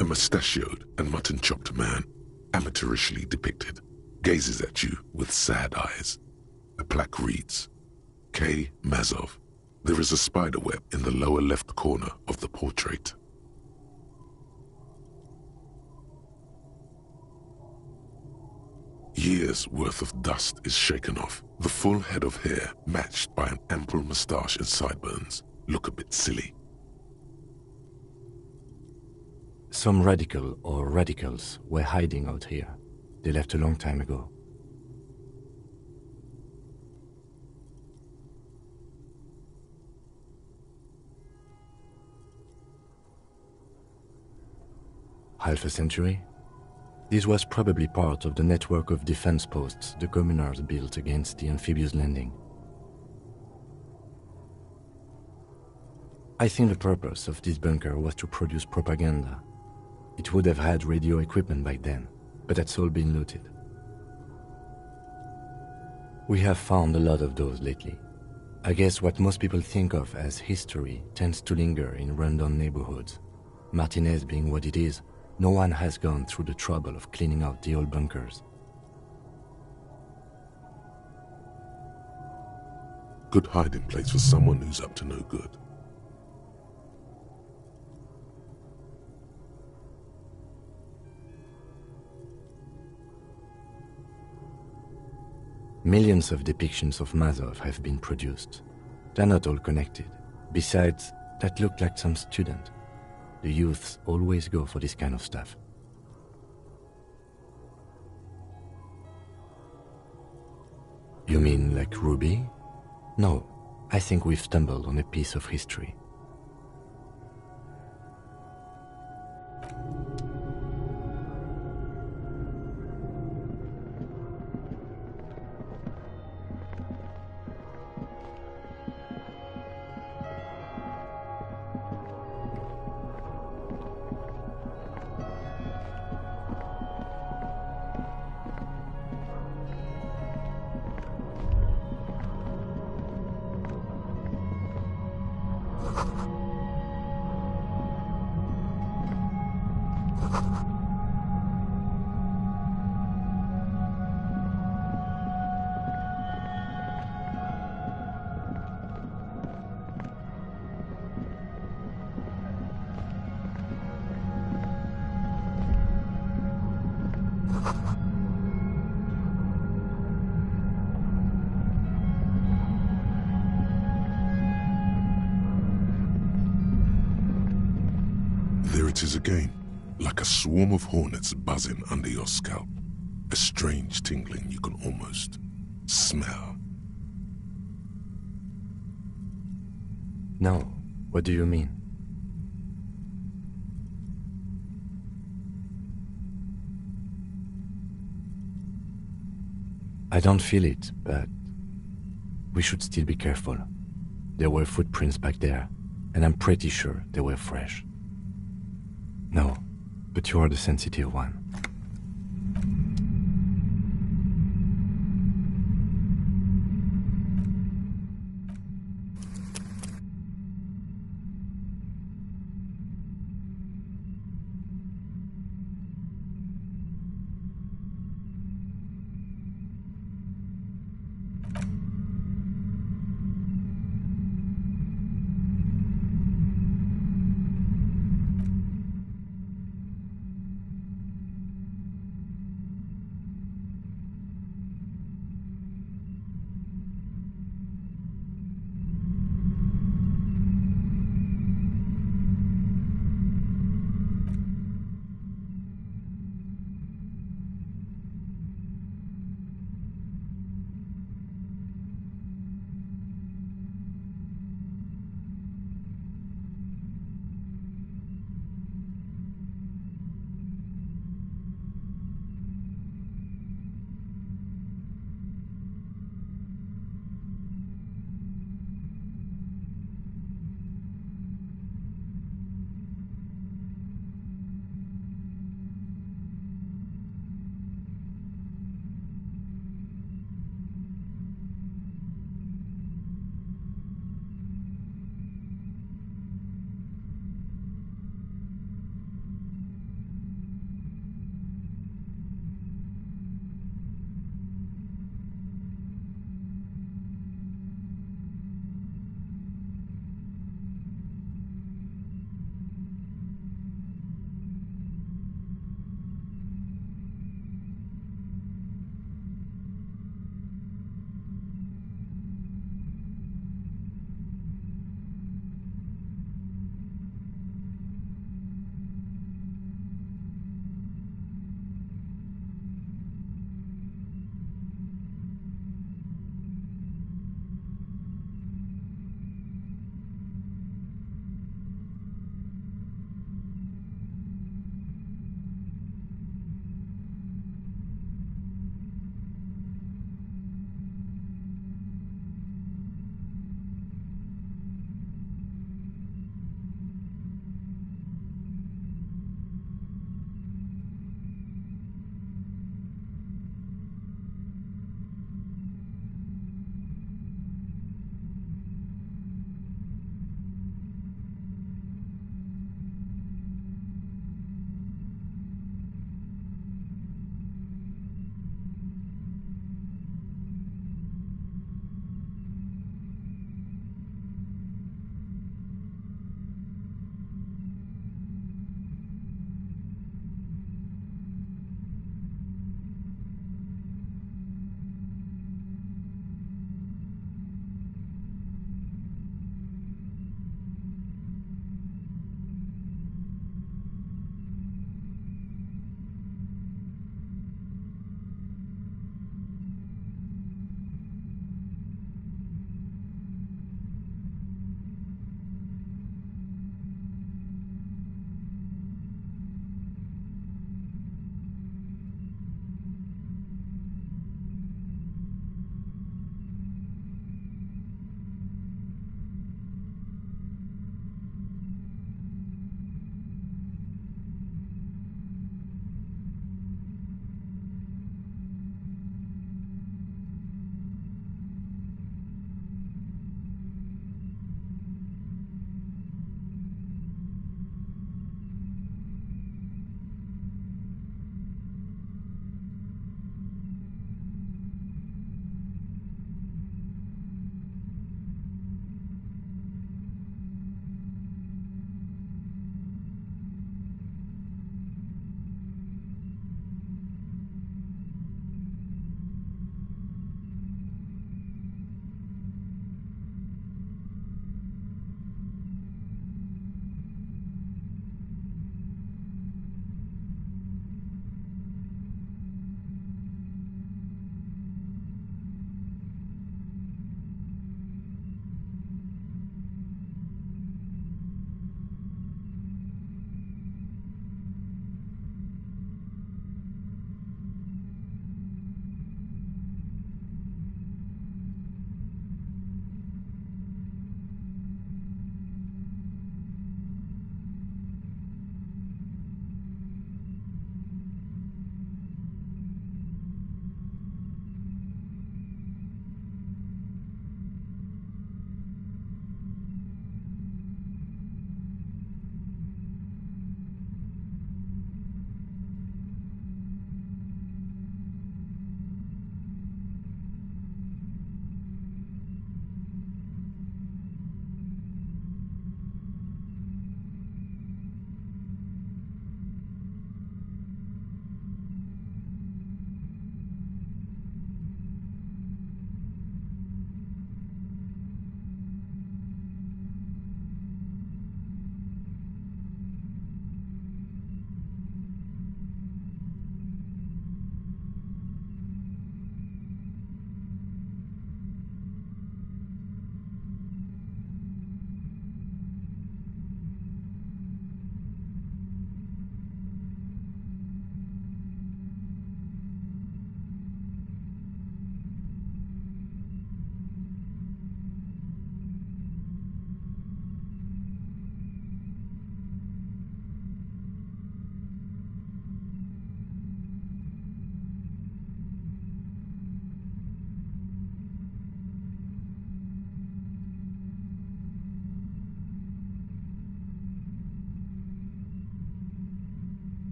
A mustachioed and mutton-chopped man, amateurishly depicted, gazes at you with sad eyes. A plaque reads, K. Mazov. There is a spiderweb in the lower left corner of the portrait. Years' worth of dust is shaken off. The full head of hair, matched by an ample moustache and sideburns, look a bit silly. Some radical or radicals were hiding out here. They left a long time ago. Half a century? This was probably part of the network of defense posts the communards built against the amphibious landing. I think the purpose of this bunker was to produce propaganda. It would have had radio equipment back then, but that's all been looted. We have found a lot of those lately. I guess what most people think of as history tends to linger in rundown neighborhoods. Martinez being what it is, no one has gone through the trouble of cleaning out the old bunkers. Good hiding place for someone who's up to no good. Millions of depictions of Mazov have been produced. They're not all connected. Besides, that looked like some student. The youths always go for this kind of stuff. You mean like Ruby? No, I think we've stumbled on a piece of history. There it is again, like a swarm of hornets buzzing under your scalp. A strange tingling you can almost smell. No, what do you mean? I don't feel it, but we should still be careful. There were footprints back there, and I'm pretty sure they were fresh. No, but you are the sensitive one.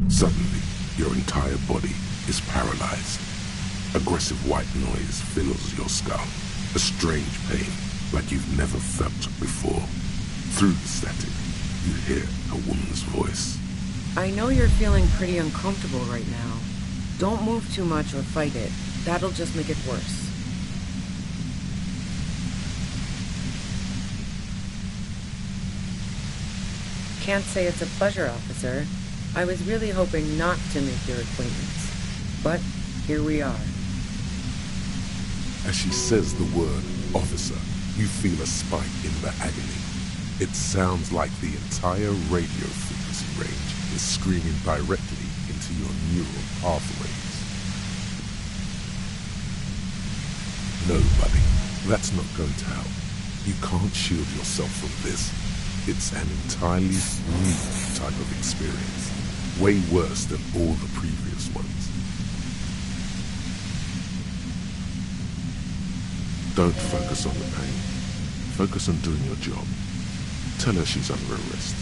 Suddenly, your entire body is paralyzed. Aggressive white noise fills your skull. A strange pain, like you've never felt before. Through the static, you hear a woman's voice. I know you're feeling pretty uncomfortable right now. Don't move too much or fight it. That'll just make it worse. Can't say it's a pleasure, officer. I was really hoping not to make your acquaintance. But here we are. As she says the word officer, you feel a spike in the agony. It sounds like the entire radio frequency range is screaming directly into your neural pathways. No, buddy, that's not going to help. You can't shield yourself from this. It's an entirely new type of experience, way worse than all the previous ones. Don't focus on the pain. Focus on doing your job. Tell her she's under arrest.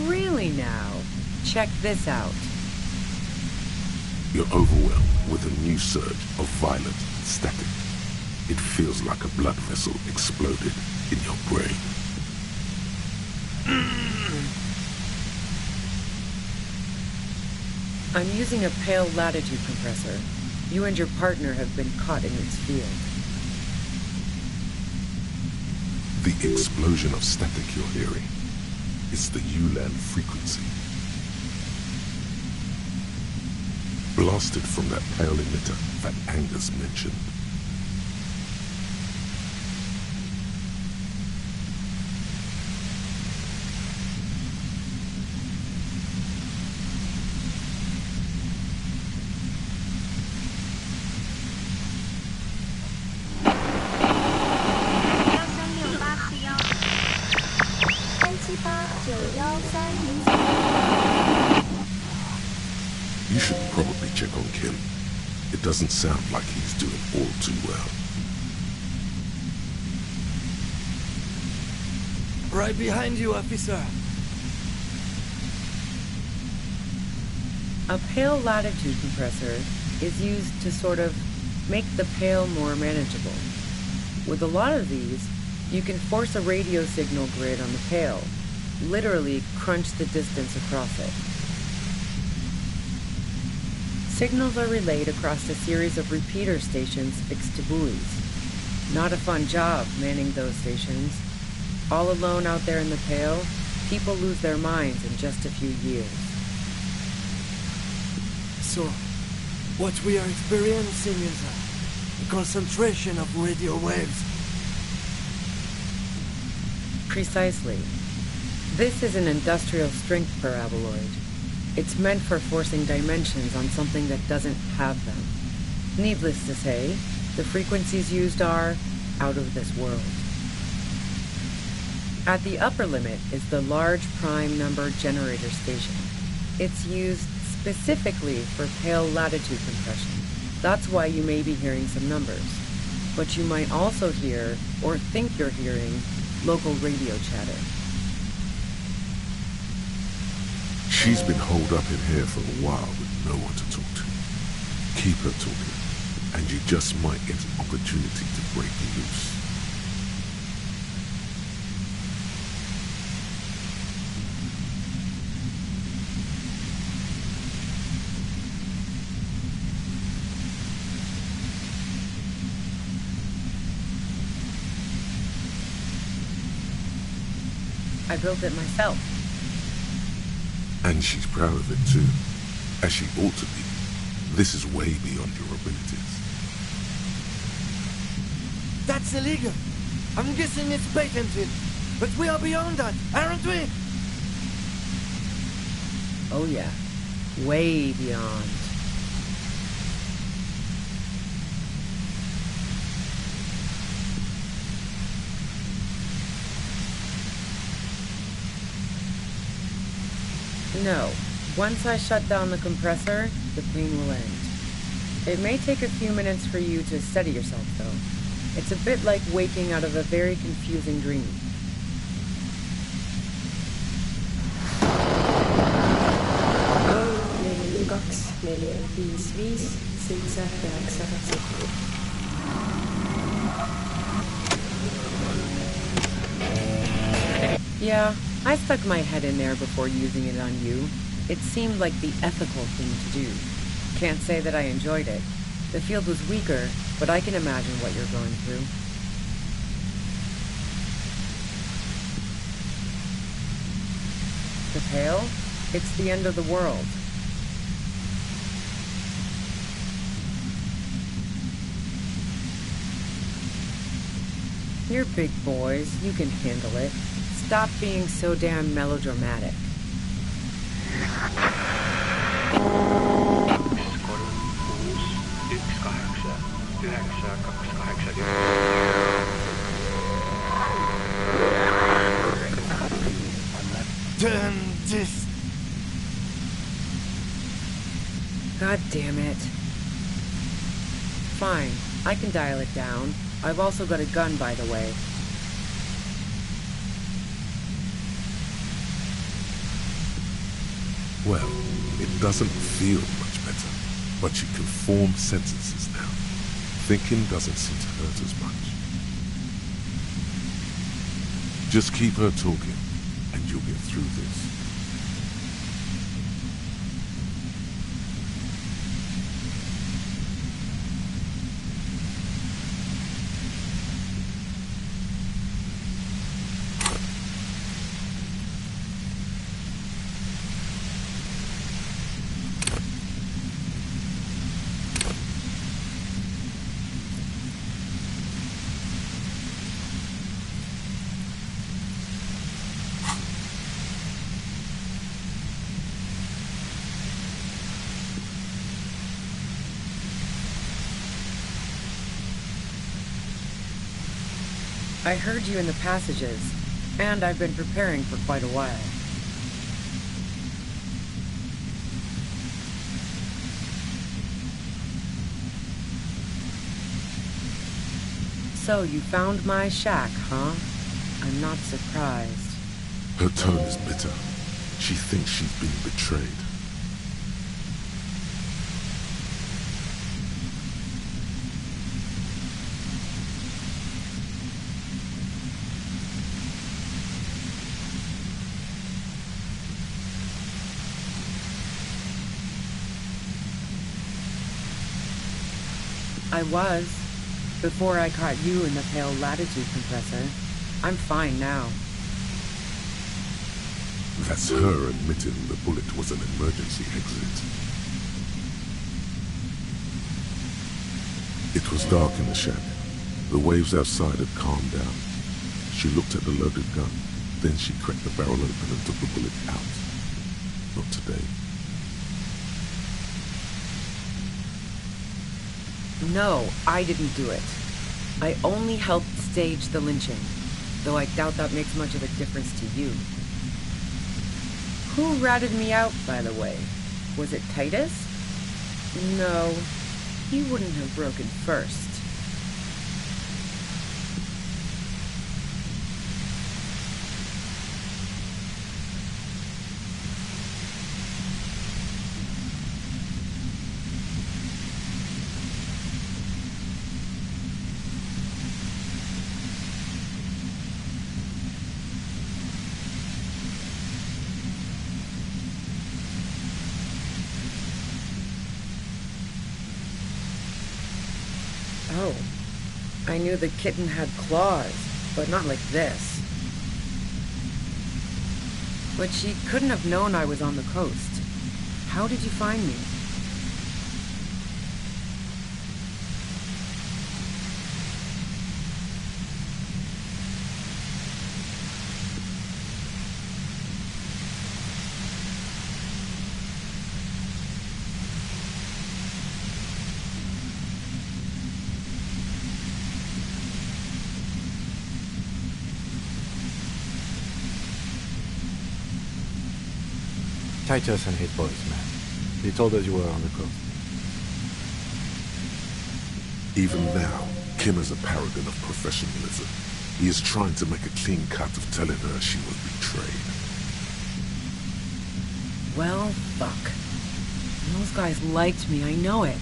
Really now? Check this out. You're overwhelmed with a new surge of violent static. It feels like a blood vessel exploded in your brain. I'm using a pale latitude compressor. You and your partner have been caught in its field. The explosion of static you're hearing is the ULAN frequency. Blasted from that pale emitter that Angus mentioned. You should probably check on Kim. It doesn't sound like he's doing all too well. Right behind you, officer. A pale latitude compressor is used to sort of make the pale more manageable. With a lot of these, you can force a radio signal grid on the pale, literally crunch the distance across it. Signals are relayed across a series of repeater stations fixed to buoys. Not a fun job manning those stations. All alone out there in the pale, people lose their minds in just a few years. So, what we are experiencing is a concentration of radio waves. Precisely. This is an industrial strength paraboloid. It's meant for forcing dimensions on something that doesn't have them. Needless to say, the frequencies used are out of this world. At the upper limit is the large prime number generator station. It's used specifically for pale latitude compression. That's why you may be hearing some numbers. But you might also hear, or think you're hearing, local radio chatter. She's been holed up in here for a while with no one to talk to. Keep her talking, and you just might get an opportunity to break loose. I built it myself. And she's proud of it too, as she ought to be. This is way beyond your abilities. That's illegal. I'm guessing it's patented. But we are beyond that, aren't we? Oh yeah, way beyond. No. Once I shut down the compressor, the pain will end. It may take a few minutes for you to steady yourself, though. It's a bit like waking out of a very confusing dream. Yeah, I stuck my head in there before using it on you. It seemed like the ethical thing to do. Can't say that I enjoyed it. The field was weaker, but I can imagine what you're going through. The Pale? It's the end of the world. You're big boys. You can handle it. Stop being so damn melodramatic. Turn this. God damn it. Fine, I can dial it down. I've also got a gun, by the way. Well, it doesn't feel much better, but you can form sentences now. Thinking doesn't seem to hurt as much. Just keep her talking, and you'll get through this. I heard you in the passages, and I've been preparing for quite a while. So you found my shack, huh? I'm not surprised. Her tone is bitter. She thinks she's been betrayed. I was, before I caught you in the Pale Latitude compressor. I'm fine now. That's her admitting the bullet was an emergency exit. It was dark in the shack. The waves outside had calmed down. She looked at the loaded gun. Then she cracked the barrel open and took the bullet out. Not today. No, I didn't do it. I only helped stage the lynching, though I doubt that makes much of a difference to you. Who ratted me out, by the way? Was it Titus? No, he wouldn't have broken first. Oh, I knew the kitten had claws, but not like this. But she couldn't have known I was on the coast. How did you find me? Titus and his boys, man. They told us you were on the coast. Even now, Kim is a paragon of professionalism. He is trying to make a clean cut of telling her she was betrayed. Well, fuck. Those guys liked me, I know it.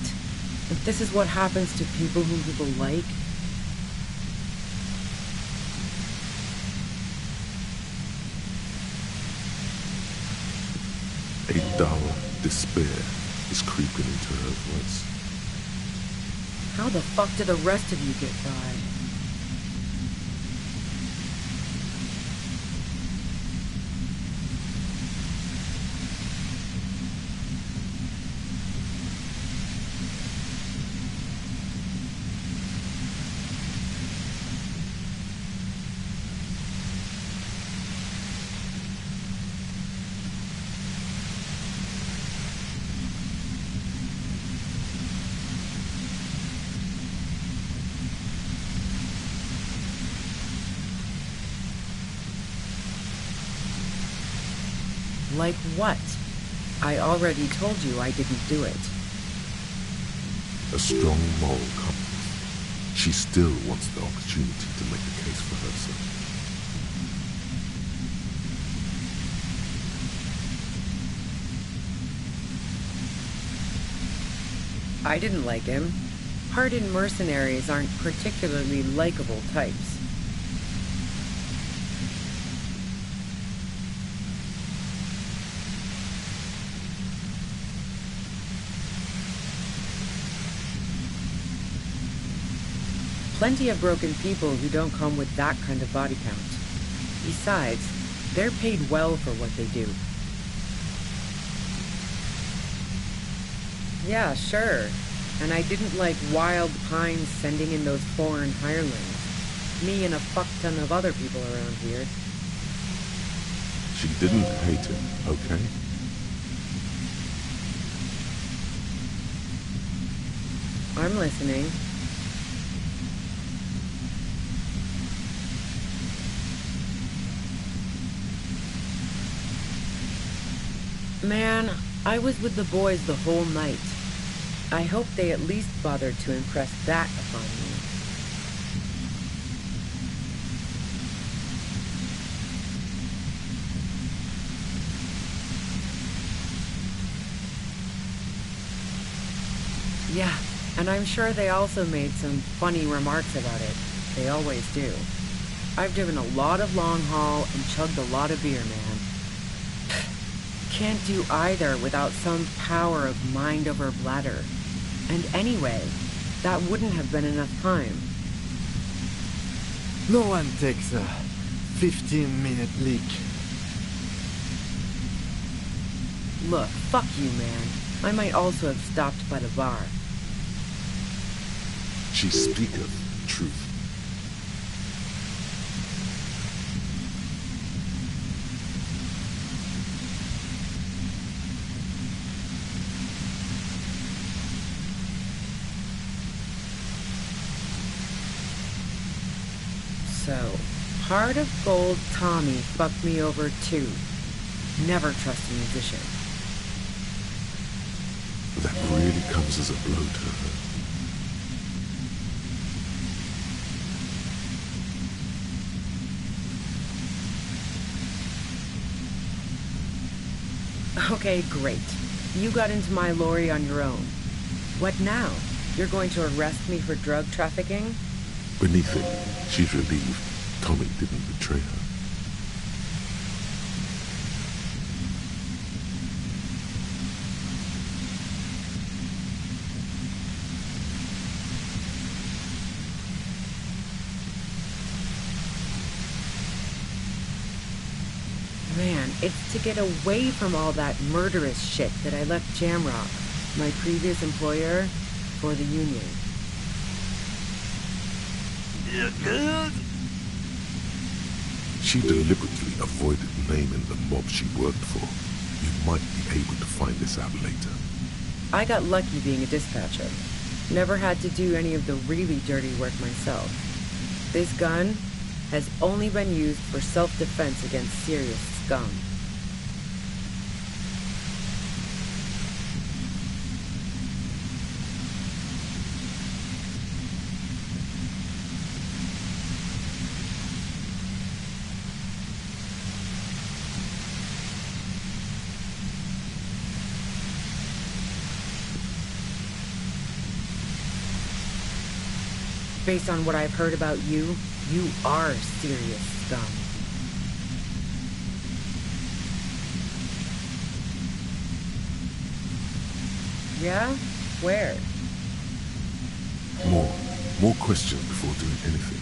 If this is what happens to people whom people like... A dull despair is creeping into her voice. How the fuck did the rest of you get by? Like what? I already told you I didn't do it. A strong moral compass. She still wants the opportunity to make a case for herself. I didn't like him. Hardened mercenaries aren't particularly likable types. Plenty of broken people who don't come with that kind of body count. Besides, they're paid well for what they do. Yeah, sure. And I didn't like Wild Pines sending in those foreign hirelings. Me and a fuck ton of other people around here. She didn't hate him, okay? I'm listening. Man, I was with the boys the whole night. I hope they at least bothered to impress that upon me. Yeah, and I'm sure they also made some funny remarks about it. They always do. I've driven a lot of long haul and chugged a lot of beer, man. Can't do either without some power of mind over bladder. And anyway, that wouldn't have been enough time. No one takes a 15-minute leak. Look, fuck you, man. I might also have stopped by the bar. She speaketh truth. So, Heart of Gold Tommy fucked me over too. Never trust a musician. That really comes as a blow to her. Okay, great. You got into my lorry on your own. What now? You're going to arrest me for drug trafficking? Beneath it, she's relieved Tommy didn't betray her. Man, it's to get away from all that murderous shit that I left Jamrock, my previous employer, for the Union. She deliberately avoided naming the mob she worked for. You might be able to find this out later. I got lucky being a dispatcher. Never had to do any of the really dirty work myself. This gun has only been used for self-defense against serious scum. Based on what I've heard about you, you are serious scum. Yeah? Where? More questions before doing anything.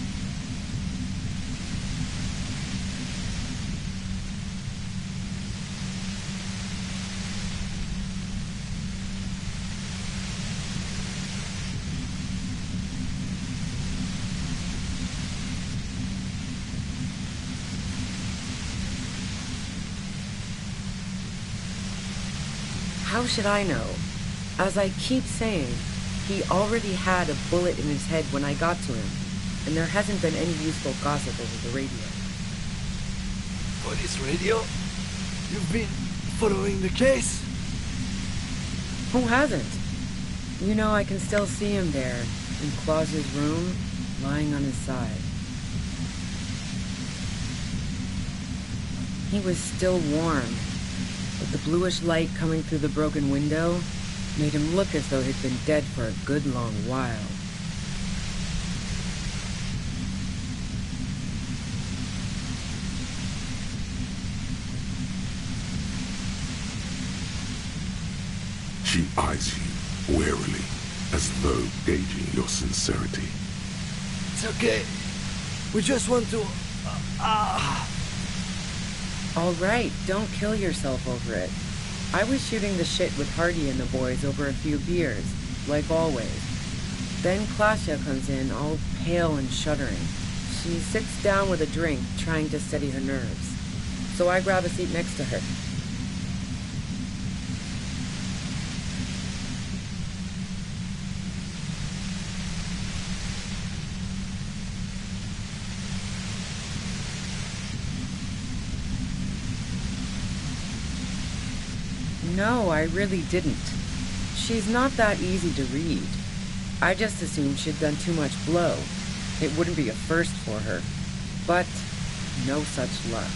How should I know? As I keep saying, he already had a bullet in his head when I got to him, and there hasn't been any useful gossip over the radio. Police radio? You've been following the case? Who hasn't? You know, I can still see him there, in Claus's room, lying on his side. He was still warm, but the bluish light coming through the broken window made him look as though he'd been dead for a good long while. She eyes you warily, as though gauging your sincerity. It's okay. We just want to... All right, don't kill yourself over it. I was shooting the shit with Hardy and the boys over a few beers, like always. Then Klasha comes in, all pale and shuddering. She sits down with a drink, trying to steady her nerves. So I grab a seat next to her. No, I really didn't. She's not that easy to read. I just assumed she'd done too much blow. It wouldn't be a first for her. But no such luck.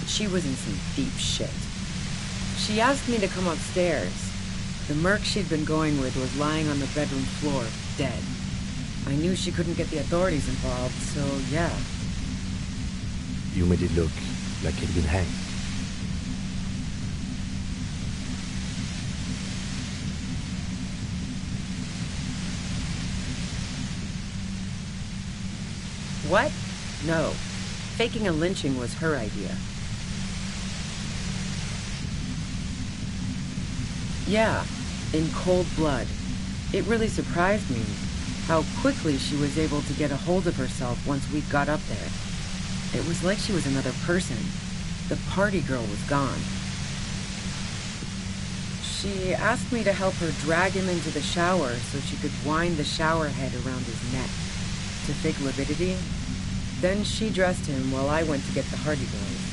She was in some deep shit. She asked me to come upstairs. The merc she'd been going with was lying on the bedroom floor, dead. I knew she couldn't get the authorities involved, so yeah. You made it look like he'd been hanged. What? No. Faking a lynching was her idea. Yeah, in cold blood. It really surprised me how quickly she was able to get a hold of herself once we got up there. It was like she was another person. The party girl was gone. She asked me to help her drag him into the shower so she could wind the shower head around his neck to fake lividity. Then she dressed him while I went to get the Hardy boys.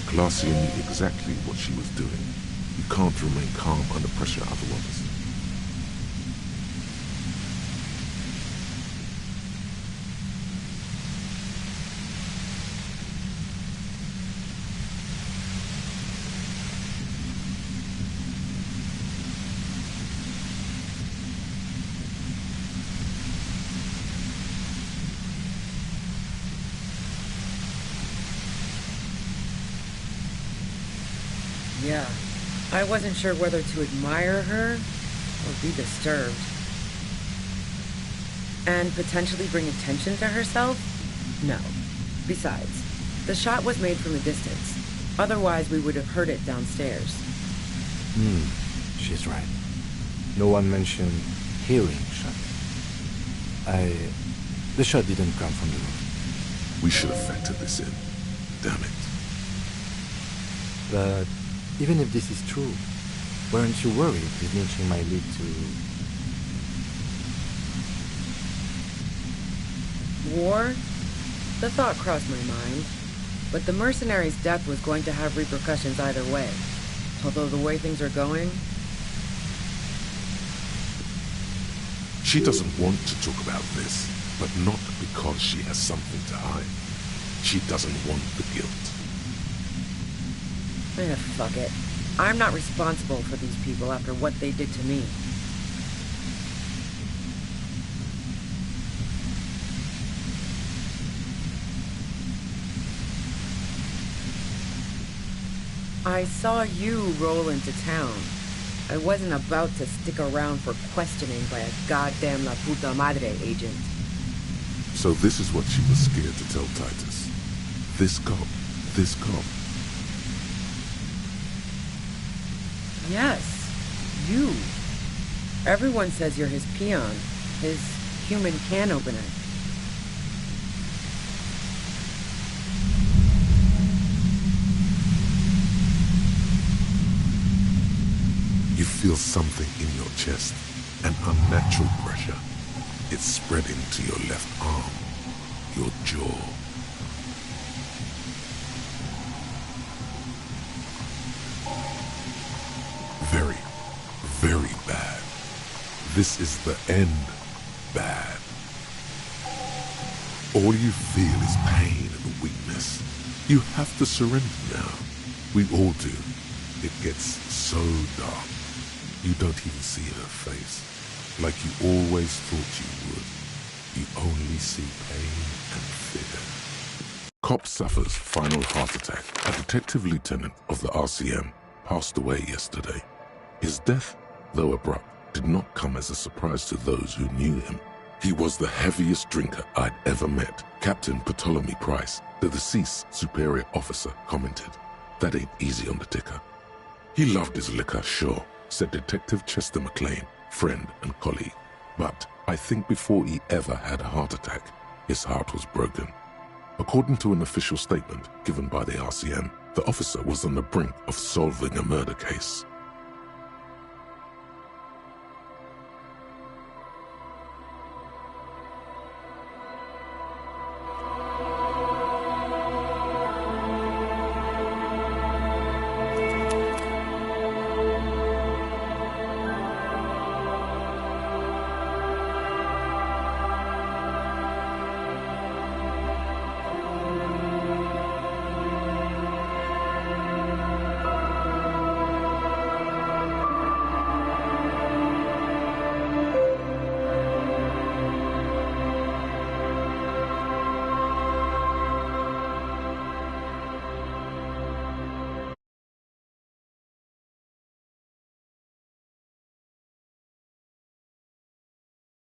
Glacia knew exactly what she was doing. You can't remain calm under pressure otherwise. Yeah, I wasn't sure whether to admire her or be disturbed. And potentially bring attention to herself? No. Besides, the shot was made from a distance. Otherwise, we would have heard it downstairs. She's right. No one mentioned hearing shot. The shot didn't come from the roof. We should have factored this in. Damn it. But even if this is true, weren't you worried this lynching might lead to... War? The thought crossed my mind. But the mercenary's death was going to have repercussions either way. Although the way things are going... She doesn't want to talk about this, but not because she has something to hide. She doesn't want the guilt. Fuck it. I'm not responsible for these people after what they did to me. I saw you roll into town. I wasn't about to stick around for questioning by a goddamn La Puta Madre agent. So this is what she was scared to tell Titus. This cop. Yes, you. Everyone says you're his peon, his human can opener. You feel something in your chest, an unnatural pressure. It's spreading to your left arm, your jaw. Very, very bad. This is the end bad. All you feel is pain and weakness. You have to surrender now. We all do. It gets so dark. You don't even see her face, like you always thought you would. You only see pain and fear. Cop suffers final heart attack. A detective lieutenant of the RCM passed away yesterday. His death, though abrupt, did not come as a surprise to those who knew him. He was the heaviest drinker I'd ever met. Captain Ptolemy Price, the deceased superior officer, commented, "That ain't easy on the ticker." He loved his liquor, sure, said Detective Chester McLean, friend and colleague. But I think before he ever had a heart attack, his heart was broken. According to an official statement given by the RCM, the officer was on the brink of solving a murder case.